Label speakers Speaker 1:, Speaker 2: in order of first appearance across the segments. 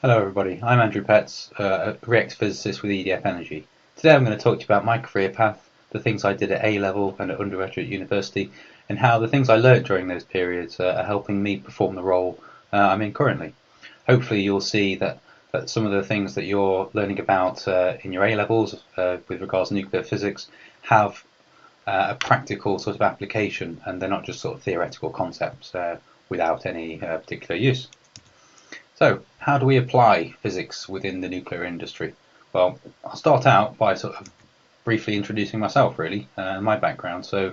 Speaker 1: Hello everybody, I'm Andrew Petts, a Reactor Physicist with EDF Energy. Today I'm going to talk to you about my career path, the things I did at A level and at undergraduate university, and how the things I learnt during those periods are helping me perform the role I'm in currently. Hopefully you'll see that some of the things that you're learning about in your A levels with regards to nuclear physics have a practical sort of application, and they're not just sort of theoretical concepts without any particular use. So, how do we apply physics within the nuclear industry? Well, I'll start out by sort of briefly introducing myself, really, my background. So,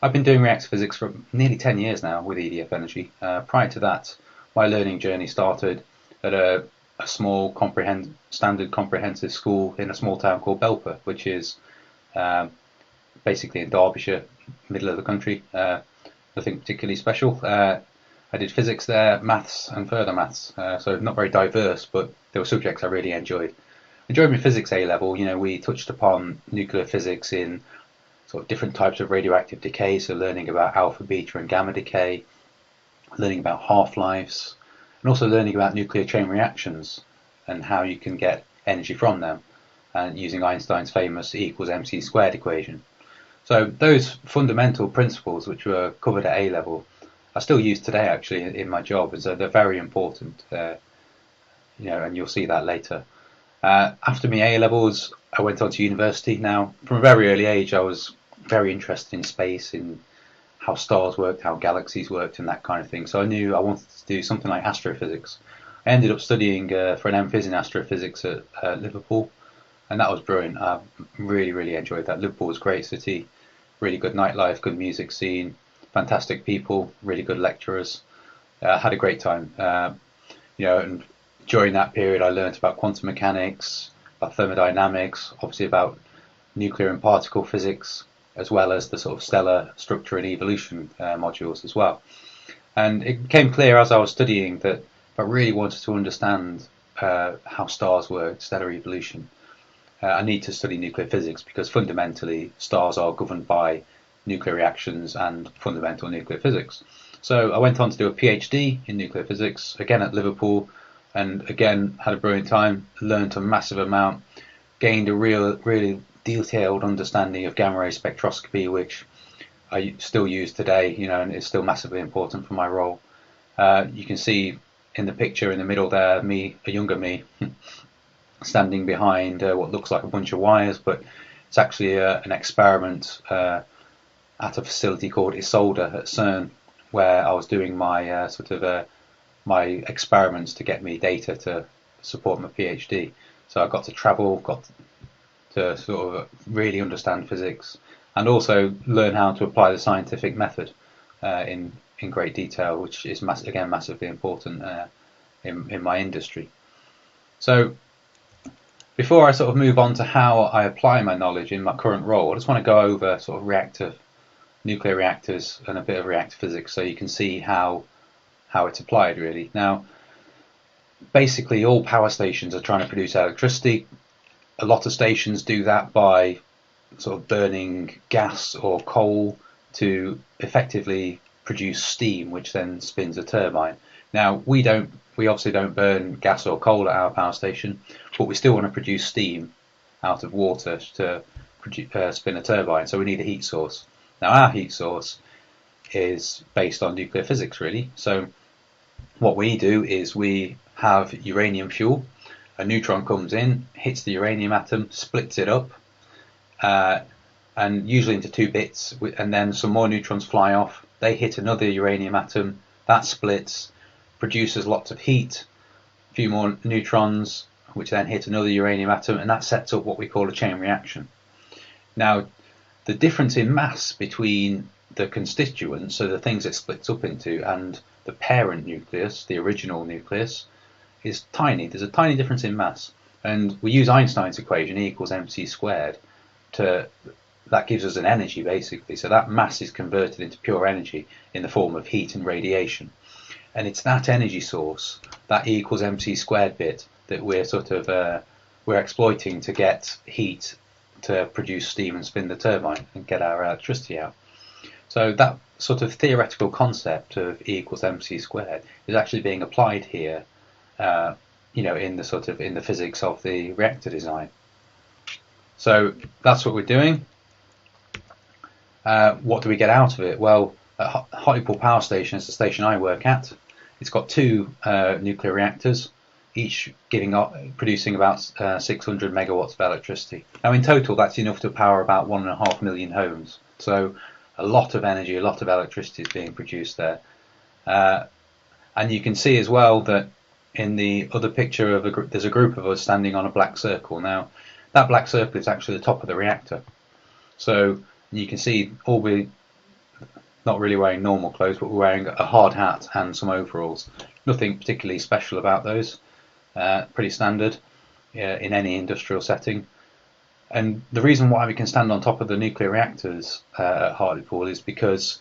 Speaker 1: I've been doing reactor physics for nearly 10 years now with EDF Energy. Prior to that, my learning journey started at a small standard comprehensive school in a small town called Belper, which is basically in Derbyshire, middle of the country. Nothing particularly special. I did physics there, maths and further maths, so not very diverse, but there were subjects I really enjoyed. Enjoyed my physics A level. We touched upon nuclear physics in sort of different types of radioactive decay, so learning about alpha, beta and gamma decay, learning about half-lives, and also learning about nuclear chain reactions and how you can get energy from them, and using Einstein's famous E equals mc squared equation. So those fundamental principles which were covered at A level I still use today actually in my job, and so they're very important. And you'll see that later. After my A levels, I went on to university. Now, from a very early age, I was very interested in space, in how stars worked, how galaxies worked, and that kind of thing. So I knew I wanted to do something like astrophysics. I ended up studying for an MPhil in astrophysics at Liverpool, and that was brilliant. I really, really enjoyed that. Liverpool was a great city, really good nightlife, good music scene. Fantastic people, really good lecturers. Had a great time. And during that period, I learned about quantum mechanics, about thermodynamics, obviously about nuclear and particle physics, as well as the sort of stellar structure and evolution modules as well. And it became clear as I was studying that if I really wanted to understand how stars work, stellar evolution, I need to study nuclear physics, because fundamentally stars are governed by nuclear reactions and fundamental nuclear physics. So I went on to do a PhD in nuclear physics, again at Liverpool, and again had a brilliant time, learned a massive amount, gained a really detailed understanding of gamma ray spectroscopy, which I still use today, and it's still massively important for my role. You can see in the picture in the middle there, a younger me, standing behind what looks like a bunch of wires, but it's actually an experiment at a facility called Isolde at CERN, where I was doing my my experiments to get me data to support my PhD. So I got to travel, got to sort of really understand physics, and also learn how to apply the scientific method in great detail, which is again massively important in my industry. So before I sort of move on to how I apply my knowledge in my current role, I just want to go over sort of nuclear reactors and a bit of reactor physics, so you can see how it's applied really. Now, basically all power stations are trying to produce electricity. A lot of stations do that by sort of burning gas or coal to effectively produce steam, which then spins a turbine. Now, we obviously don't burn gas or coal at our power station, but we still want to produce steam out of water to spin a turbine, so we need a heat source. Now, our heat source is based on nuclear physics, really. So what we do is we have uranium fuel. A neutron comes in, hits the uranium atom, splits it up, and usually into two bits, and then some more neutrons fly off. They hit another uranium atom, that splits, produces lots of heat, a few more neutrons, which then hit another uranium atom, and that sets up what we call a chain reaction. Now, the difference in mass between the constituents, so the things it splits up into, and the parent nucleus, the original nucleus, is tiny. There's a tiny difference in mass, and we use Einstein's equation, E equals mc squared, that gives us an energy basically. So that mass is converted into pure energy in the form of heat and radiation, and it's that energy source, that E equals mc squared bit, that we're exploiting to get heat to produce steam and spin the turbine and get our electricity out. So that sort of theoretical concept of E equals mc squared is actually being applied here in the physics of the reactor design. So that's what we're doing. What do we get out of it? Well, at Hartlepool Power Station is the station I work at. It's got two nuclear reactors, each producing about 600 megawatts of electricity. Now, in total, that's enough to power about 1.5 million homes. So, a lot of energy, a lot of electricity is being produced there. And you can see as well that in the other picture there's a group of us standing on a black circle. Now, that black circle is actually the top of the reactor. So you can see we're not really wearing normal clothes, but we're wearing a hard hat and some overalls. Nothing particularly special about those. Pretty standard in any industrial setting. And the reason why we can stand on top of the nuclear reactors at Hartlepool is because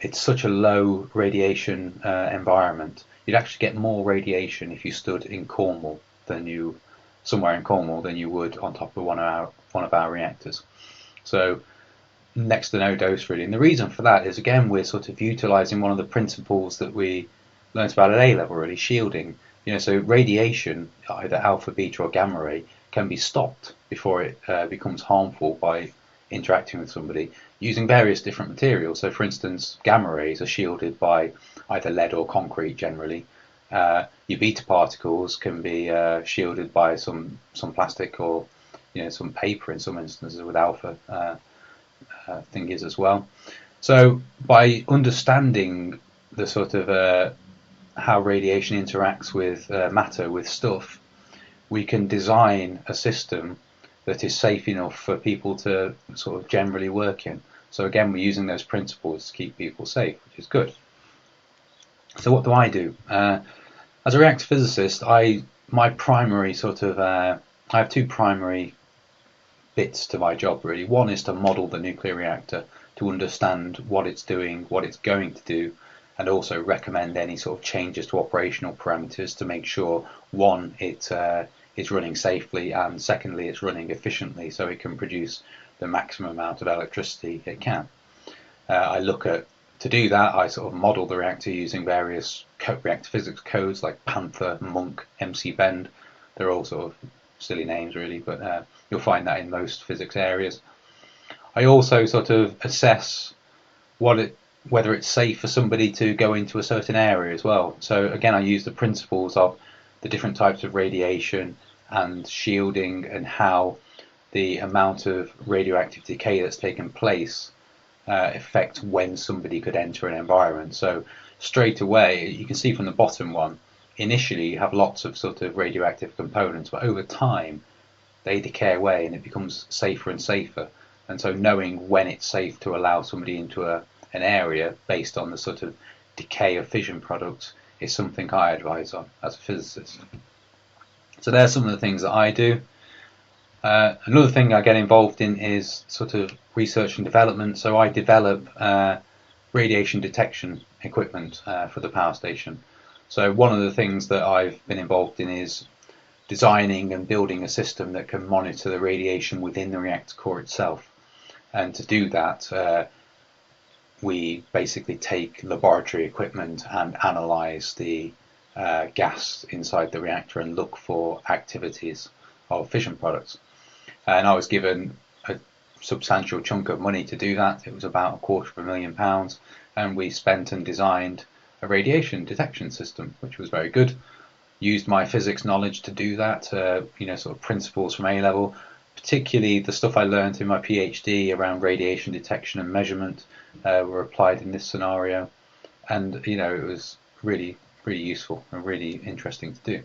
Speaker 1: it's such a low radiation environment. You'd actually get more radiation if you stood in Cornwall somewhere in Cornwall than you would on top of one of our reactors. So next to no dose really. And the reason for that is, again, we're sort of utilising one of the principles that we learnt about at A level, really, shielding. So radiation, either alpha, beta or gamma ray, can be stopped before it becomes harmful by interacting with somebody using various different materials. So for instance, gamma rays are shielded by either lead or concrete generally. Your beta particles can be shielded by some plastic or some paper in some instances with alpha thingies as well. So by understanding the sort of how radiation interacts with matter, with stuff, we can design a system that is safe enough for people to sort of generally work in. So again, we're using those principles to keep people safe, which is good. So what do? As a reactor physicist, I have two primary bits to my job really. One is to model the nuclear reactor, to understand what it's doing, what it's going to do, and also recommend any sort of changes to operational parameters to make sure, one, it is running safely, and secondly, it's running efficiently so it can produce the maximum amount of electricity it can. To do that, I sort of model the reactor using various reactor physics codes like Panther, Monk, MC Bend. They're all sort of silly names really, but you'll find that in most physics areas. I also sort of assess whether it's safe for somebody to go into a certain area as well. So again, I use the principles of the different types of radiation and shielding and how the amount of radioactive decay that's taken place affect when somebody could enter an environment. So straight away, you can see from the bottom one, initially you have lots of sort of radioactive components, but over time they decay away and it becomes safer and safer. And so knowing when it's safe to allow somebody into an area based on the sort of decay of fission products is something I advise on as a physicist. So there's some of the things that I do. Another thing I get involved in is sort of research and development. So I develop radiation detection equipment for the power station. So one of the things that I've been involved in is designing and building a system that can monitor the radiation within the reactor core itself. And to do that, we basically take laboratory equipment and analyze the gas inside the reactor and look for activities of fission products. And I was given a substantial chunk of money to do that. It was about £250,000, and we spent and designed a radiation detection system, which was very good. Used my physics knowledge to do that, sort of principles from A level, particularly the stuff I learned in my PhD around radiation detection and measurement were applied in this scenario, and it was really, really useful and really interesting to do.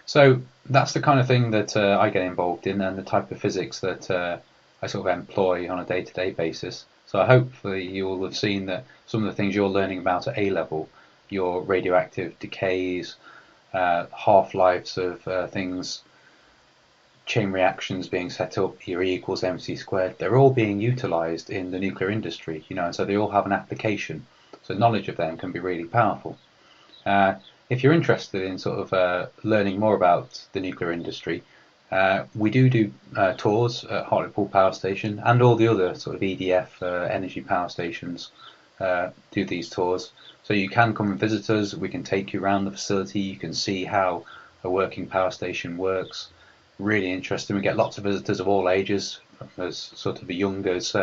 Speaker 1: So that's the kind of thing that I get involved in, and the type of physics that I sort of employ on a day-to-day basis. So hopefully you will have seen that some of the things you're learning about at A level, your radioactive decays, half-lives of things, chain reactions being set up, your E equals mc squared, they're all being utilised in the nuclear industry, and so they all have an application. So knowledge of them can be really powerful. If you're interested in sort of learning more about the nuclear industry, we do tours at Hartlepool Power Station, and all the other sort of EDF energy power stations do these tours. So you can come and visit us. We can take you around the facility. You can see how a working power station works. Really interesting. We get lots of visitors of all ages, as sort of the young as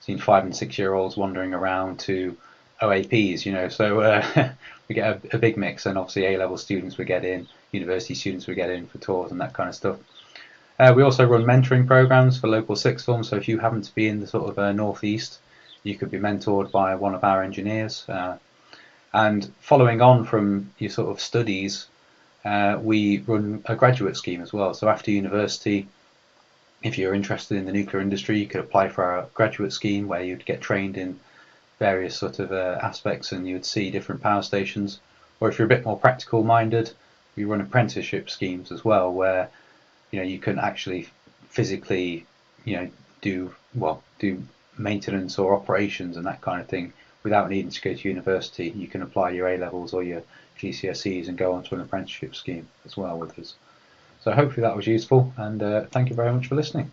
Speaker 1: seen 5 and 6 year olds wandering around to OAPs, So we get a big mix, and obviously A-level students we get in, university students we get in for tours and that kind of stuff. We also run mentoring programs for local sixth forms. So if you happen to be in the sort of northeast, you could be mentored by one of our engineers. And following on from your sort of studies, we run a graduate scheme as well. So after university, if you're interested in the nuclear industry, you could apply for our graduate scheme where you'd get trained in various sort of aspects and you'd see different power stations. Or if you're a bit more practical minded, we run apprenticeship schemes as well, where you can actually physically do maintenance or operations and that kind of thing without needing to go to university. You can apply your A-levels or your GCSEs and go on to an apprenticeship scheme as well with us. So hopefully that was useful, and thank you very much for listening.